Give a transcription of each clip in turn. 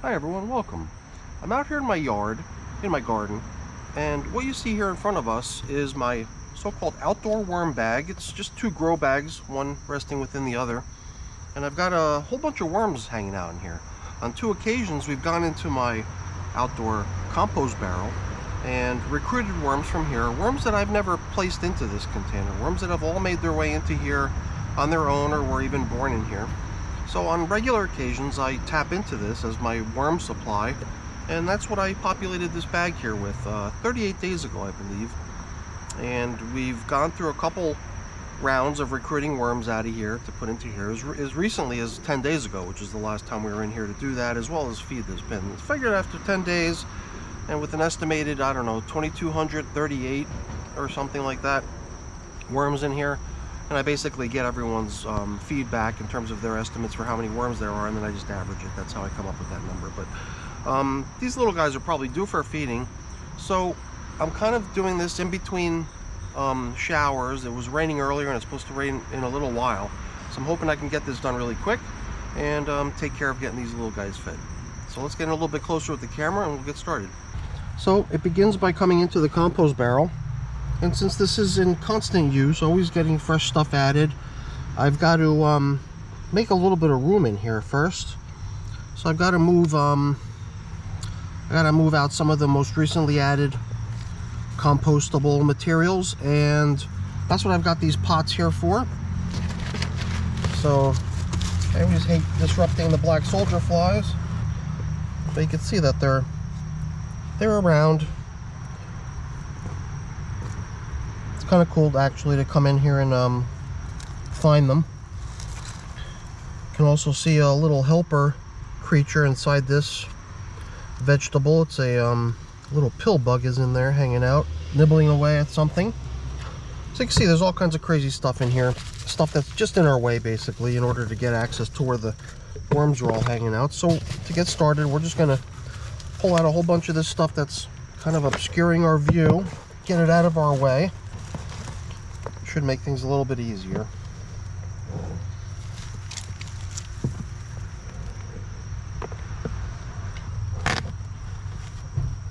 Hi everyone, welcome. I'm out here in my yard, in my garden, and what you see here in front of us is my so-called outdoor worm bag. It's just two grow bags, one resting within the other, and I've got a whole bunch of worms hanging out in here. On two occasions we've gone into my outdoor compost barrel and recruited worms from here, worms that I've never placed into this container, worms that have all made their way into here on their own or were even born in here. So on regular occasions I tap into this as my worm supply, and that's what I populated this bag here with 38 days ago, I believe. And we've gone through a couple rounds of recruiting worms out of here to put into here as recently as 10 days ago, which is the last time we were in here to do that, as well as feed this bin. It's figured after 10 days and with an estimated, I don't know, 2,238 or something like that worms in here. And I basically get everyone's feedback in terms of their estimates for how many worms there are, and then I just average it. That's how I come up with that number. But these little guys are probably due for feeding, so I'm kind of doing this in between showers. It was raining earlier and it's supposed to rain in a little while, so I'm hoping I can get this done really quick and take care of getting these little guys fed. So let's get in a little bit closer with the camera and we'll get started. So it begins by coming into the compost barrel. And since this is in constant use, always getting fresh stuff added, I've got to make a little bit of room in here first. So I've got to move out some of the most recently added compostable materials, and that's what I've got these pots here for. So I always hate disrupting the black soldier flies, but you can see that they're around. Kind of cool actually to come in here and find them. You can also see a little helper creature inside this vegetable. It's a little pill bug is in there hanging out, nibbling away at something. So you can see there's all kinds of crazy stuff in here, stuff that's just in our way basically in order to get access to where the worms are all hanging out. So to get started, we're just gonna pull out a whole bunch of this stuff that's kind of obscuring our view, get it out of our way. Should make things a little bit easier.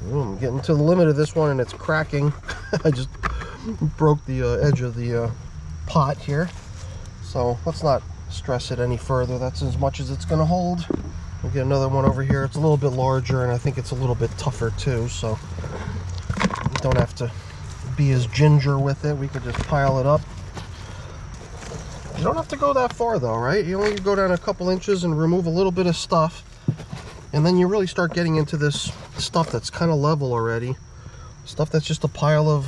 I'm getting to the limit of this one and it's cracking. I just broke the edge of the pot here. So let's not stress it any further. That's as much as it's going to hold. We'll get another one over here. It's a little bit larger and I think it's a little bit tougher too. So you don't have to be as ginger with it. We could just pile it up. You don't have to go that far though, right? You only go down a couple inches and remove a little bit of stuff, and then you really start getting into this stuff that's kind of level already, stuff that's just a pile of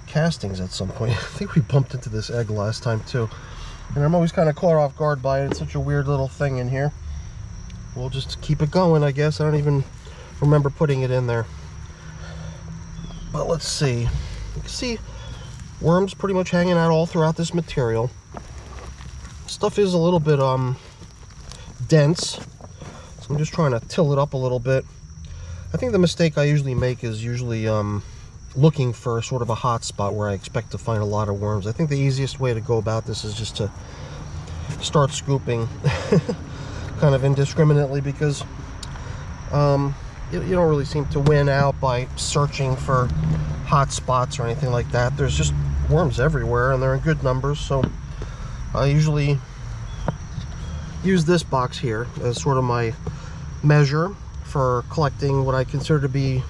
castings at some point. I think we bumped into this egg last time too, and I'm always kind of caught off guard by it. It's such a weird little thing in here. We'll just keep it going, I guess. I don't even remember putting it in there. But let's see. You can see worms pretty much hanging out all throughout this material. Stuff is a little bit dense, so I'm just trying to till it up a little bit. I think the mistake I usually make is looking for sort of a hot spot where I expect to find a lot of worms. I think the easiest way to go about this is just to start scooping kind of indiscriminately, because you don't really seem to win out by searching for hot spots or anything like that. There's just worms everywhere and they're in good numbers, so I usually use this box here as sort of my measure for collecting what I consider to be,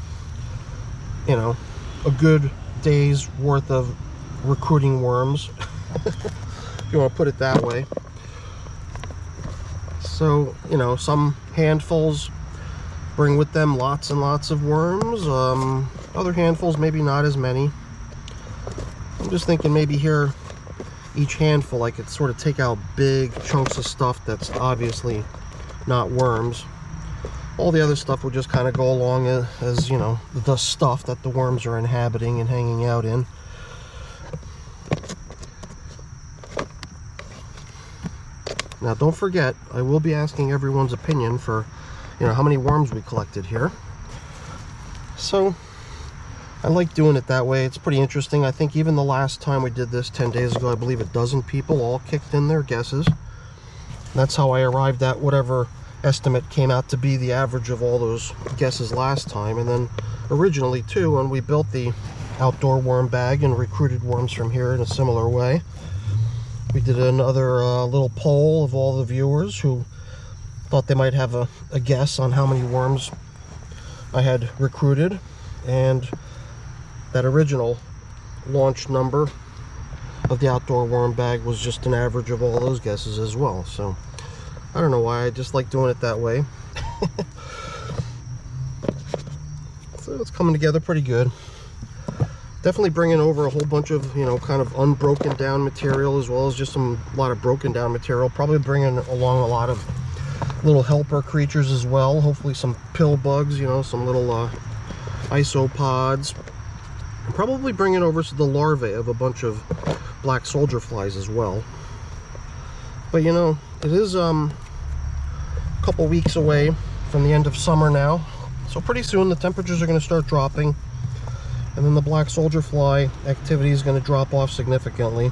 you know, a good day's worth of recruiting worms, if you want to put it that way. So, you know, some handfuls bring with them lots and lots of worms. Other handfuls maybe not as many. I'm just thinking maybe here each handful I could sort of take out big chunks of stuff that's obviously not worms. All the other stuff would just kind of go along as you know, the stuff that the worms are inhabiting and hanging out in. Now don't forget, I will be asking everyone's opinion for, you know, how many worms we collected here. So I like doing it that way. It's pretty interesting. I think even the last time we did this 10 days ago, I believe a dozen people all kicked in their guesses. That's how I arrived at whatever estimate came out to be the average of all those guesses last time. And then originally too, when we built the outdoor worm bag and recruited worms from here in a similar way, we did another little poll of all the viewers who thought they might have a guess on how many worms I had recruited, and that original launch number of the outdoor worm bag was just an average of all those guesses as well. So I don't know why, I just like doing it that way. So it's coming together pretty good. Definitely bringing over a whole bunch of, you know, kind of unbroken down material, as well as just a lot of broken down material. Probably bringing along a lot of little helper creatures as well. Hopefully some pill bugs, you know, some little isopods. I'm probably bringing over the larvae of a bunch of black soldier flies as well. But you know, it is a couple weeks away from the end of summer now, so pretty soon the temperatures are going to start dropping, and then the black soldier fly activity is going to drop off significantly.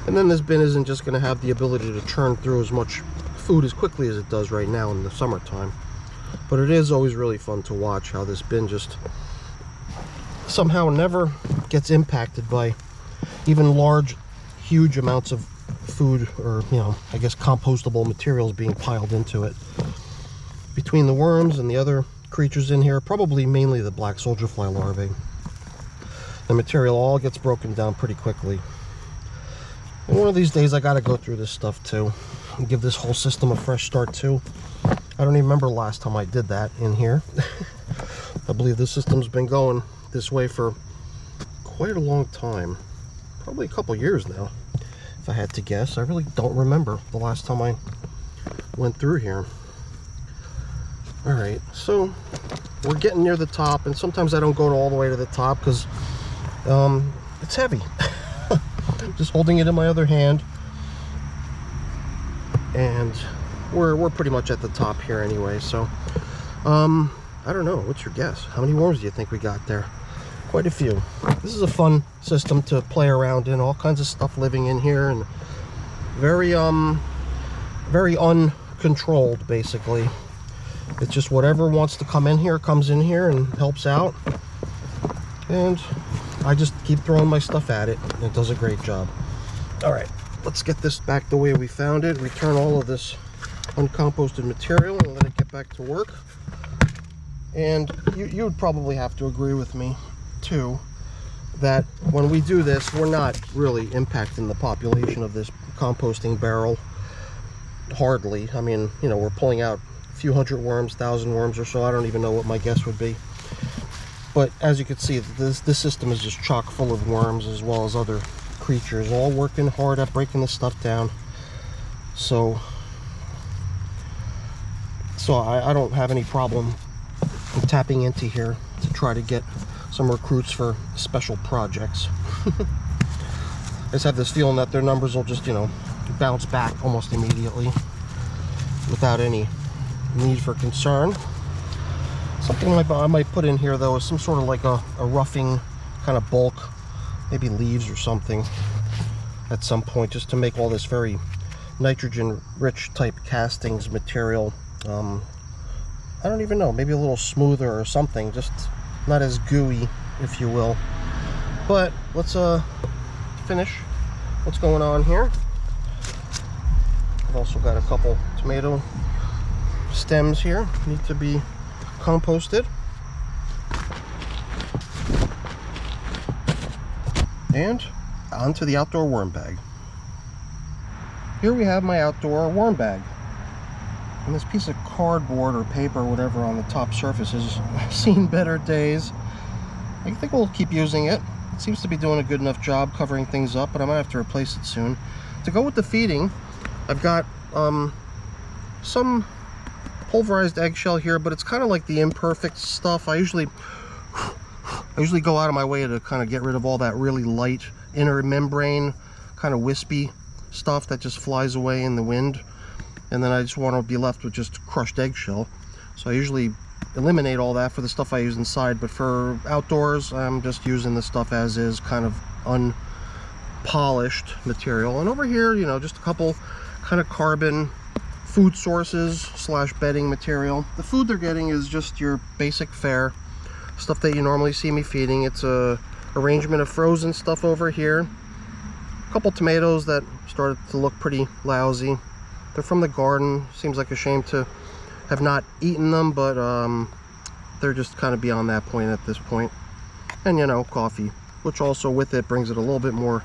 And then this bin isn't just going to have the ability to churn through as much food as quickly as it does right now in the summertime. But it is always really fun to watch how this bin just somehow never gets impacted by even large, huge amounts of food, or, you know, I guess compostable materials being piled into it. Between the worms and the other creatures in here, probably mainly the black soldier fly larvae, the material all gets broken down pretty quickly. And one of these days I gotta go through this stuff too and give this whole system a fresh start too. I don't even remember last time I did that in here. I believe the system's been going this way for quite a long time, probably a couple years now, if I had to guess. I really don't remember the last time I went through here. Alright, so we're getting near the top, and sometimes I don't go all the way to the top because it's heavy. Just holding it in my other hand, and we're pretty much at the top here anyway. So I don't know, what's your guess? How many worms do you think we got there? Quite a few. This is a fun system to play around in. All kinds of stuff living in here, and very uncontrolled basically. It's just whatever wants to come in here comes in here and helps out, and I just keep throwing my stuff at it, and it does a great job. All right, let's get this back the way we found it, return all of this uncomposted material, and let it get back to work. And you would probably have to agree with me too that when we do this, we're not really impacting the population of this composting barrel, hardly. I mean, you know, we're pulling out a few hundred worms, 1,000 worms or so. I don't even know what my guess would be. But as you can see, this system is just chock full of worms, as well as other creatures, all working hard at breaking this stuff down. So I don't have any problem tapping into here to try to get some recruits for special projects. I just have this feeling that their numbers will just, you know, bounce back almost immediately without any need for concern. Something I might put in here though is some sort of like a roughing kind of bulk, maybe leaves or something at some point, just to make all this very nitrogen rich type castings material, I don't even know, maybe a little smoother or something, just not as gooey, if you will. But let's finish what's going on here. I've also got a couple tomato stems here, need to be composted. And onto the outdoor worm bag. Here we have my outdoor worm bag. And this piece of cardboard or paper or whatever on the top surface has seen better days. I think we'll keep using it. It seems to be doing a good enough job covering things up, but I might have to replace it soon. To go with the feeding, I've got some pulverized eggshell here, but it's kind of like the imperfect stuff. I usually go out of my way to kind of get rid of all that really light inner membrane, kind of wispy stuff that just flies away in the wind. And then I just want to be left with just crushed eggshell. So I usually eliminate all that for the stuff I use inside, but for outdoors, I'm just using the stuff as is, kind of unpolished material. And over here, you know, just a couple kind of carbon food sources slash bedding material. The food they're getting is just your basic fare, stuff that you normally see me feeding. It's a arrangement of frozen stuff over here. A couple tomatoes that started to look pretty lousy. They're from the garden. Seems like a shame to have not eaten them, but they're just kind of beyond that point at this point. And you know, coffee, which also with it brings it a little bit more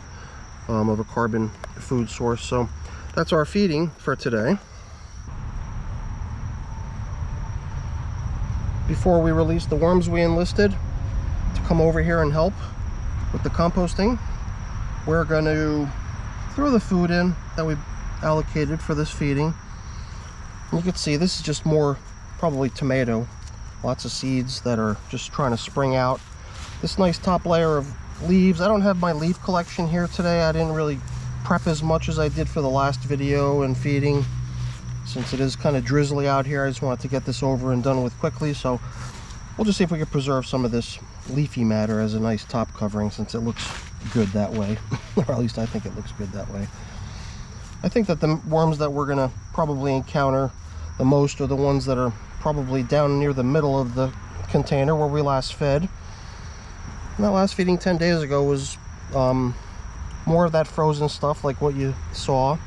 of a carbon food source. So that's our feeding for today. Before we release the worms we enlisted to come over here and help with the composting, we're going to throw the food in that we allocated for this feeding. You can see this is just more probably tomato, lots of seeds that are just trying to spring out. This nice top layer of leaves. I don't have my leaf collection here today. I didn't really prep as much as I did for the last video and feeding. Since it is kind of drizzly out here, I just wanted to get this over and done with quickly. So we'll just see if we can preserve some of this leafy matter as a nice top covering, since it looks good that way. Or at least I think it looks good that way. I think that the worms that we're gonna probably encounter the most are the ones that are probably down near the middle of the container where we last fed. And that last feeding 10 days ago was more of that frozen stuff like what you saw.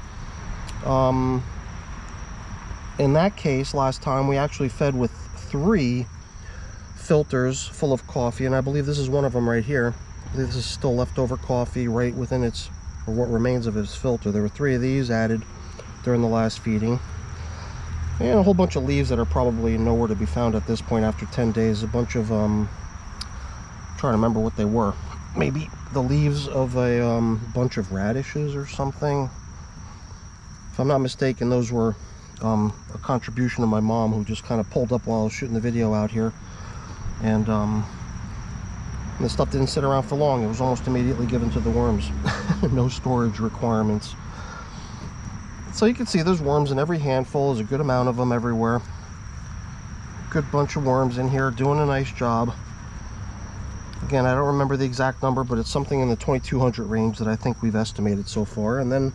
In that case, last time we actually fed with 3 filters full of coffee, and I believe this is one of them right here. I believe this is still leftover coffee right within its, or what remains of its filter. There were 3 of these added during the last feeding. And a whole bunch of leaves that are probably nowhere to be found at this point after 10 days. A bunch of, trying to remember what they were. Maybe the leaves of a bunch of radishes or something. If I'm not mistaken, those were a contribution of my mom, who just kind of pulled up while I was shooting the video out here. And the stuff didn't sit around for long. It was almost immediately given to the worms. No storage requirements. So you can see there's worms in every handful. There's a good amount of them everywhere. Good bunch of worms in here doing a nice job. Again, I don't remember the exact number, but it's something in the 2200 range that I think we've estimated so far. And then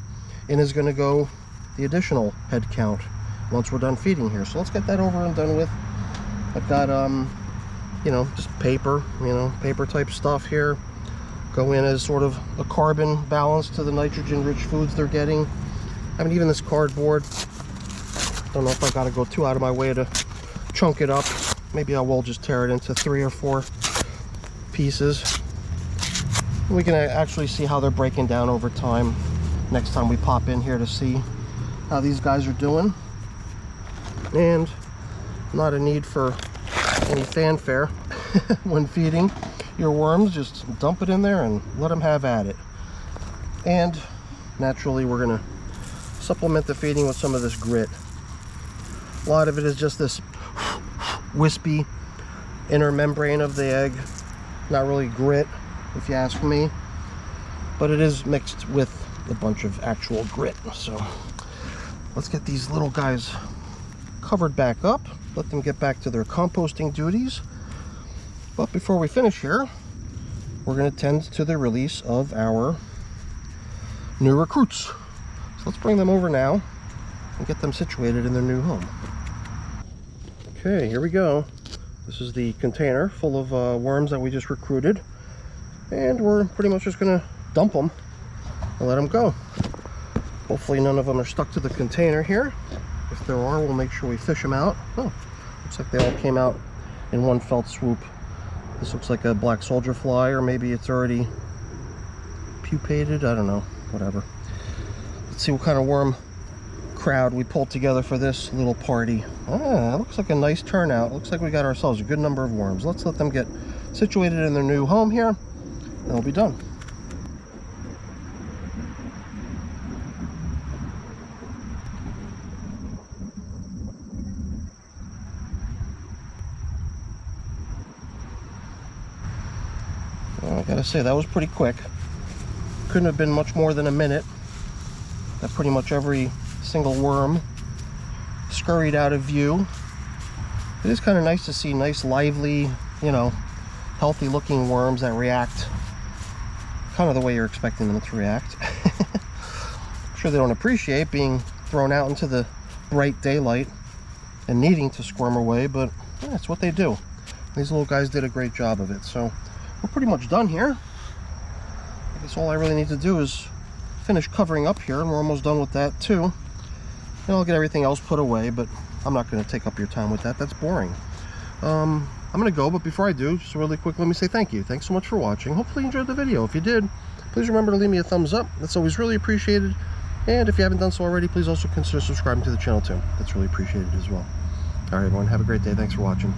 in is going to go the additional head count once we're done feeding here. So let's get that over and done with. I've got you know, just paper, you know, paper type stuff here. Go in as sort of a carbon balance to the nitrogen rich foods they're getting. I mean, even this cardboard, don't know if I got to go too out of my way to chunk it up. Maybe I will just tear it into 3 or 4 pieces. We can actually see how they're breaking down over time next time we pop in here to see how these guys are doing. And not a need for any fanfare when feeding your worms. Just dump it in there and let them have at it. And naturally, we're going to supplement the feeding with some of this grit. A lot of it is just this wispy inner membrane of the egg. Not really grit, if you ask me, but it is mixed with a bunch of actual grit. So let's get these little guys covered back up, let them get back to their composting duties. But before we finish here, we're going to tend to the release of our new recruits. So let's bring them over now and get them situated in their new home. Okay, here we go. This is the container full of worms that we just recruited, and we're pretty much just going to dump them and let them go. Hopefully none of them are stuck to the container here. If there are, we'll make sure we fish them out. Oh, looks like they all came out in one felt swoop. This looks like a black soldier fly, or maybe it's already pupated. I don't know, whatever. Let's see what kind of worm crowd we pulled together for this little party. Looks like a nice turnout. Looks like we got ourselves a good number of worms. Let's let them get situated in their new home here, and they'll be done. Well, I gotta say, that was pretty quick. Couldn't have been much more than a minute. That pretty much every single worm scurried out of view. It is kind of nice to see nice, lively, you know, healthy looking worms that react kind of the way you're expecting them to react. I'm sure they don't appreciate being thrown out into the bright daylight and needing to squirm away, but yeah, it's what they do. These little guys did a great job of it. So we're pretty much done here. I guess all I really need to do is finish covering up here, and we're almost done with that too. And I'll get everything else put away, but I'm not going to take up your time with that. That's boring. I'm going to go, but before I do, just really quick, let me say thank you. Thanks so much for watching. Hopefully you enjoyed the video. If you did, please remember to leave me a thumbs up. That's always really appreciated. And if you haven't done so already, please also consider subscribing to the channel too. That's really appreciated as well. All right, everyone, have a great day. Thanks for watching.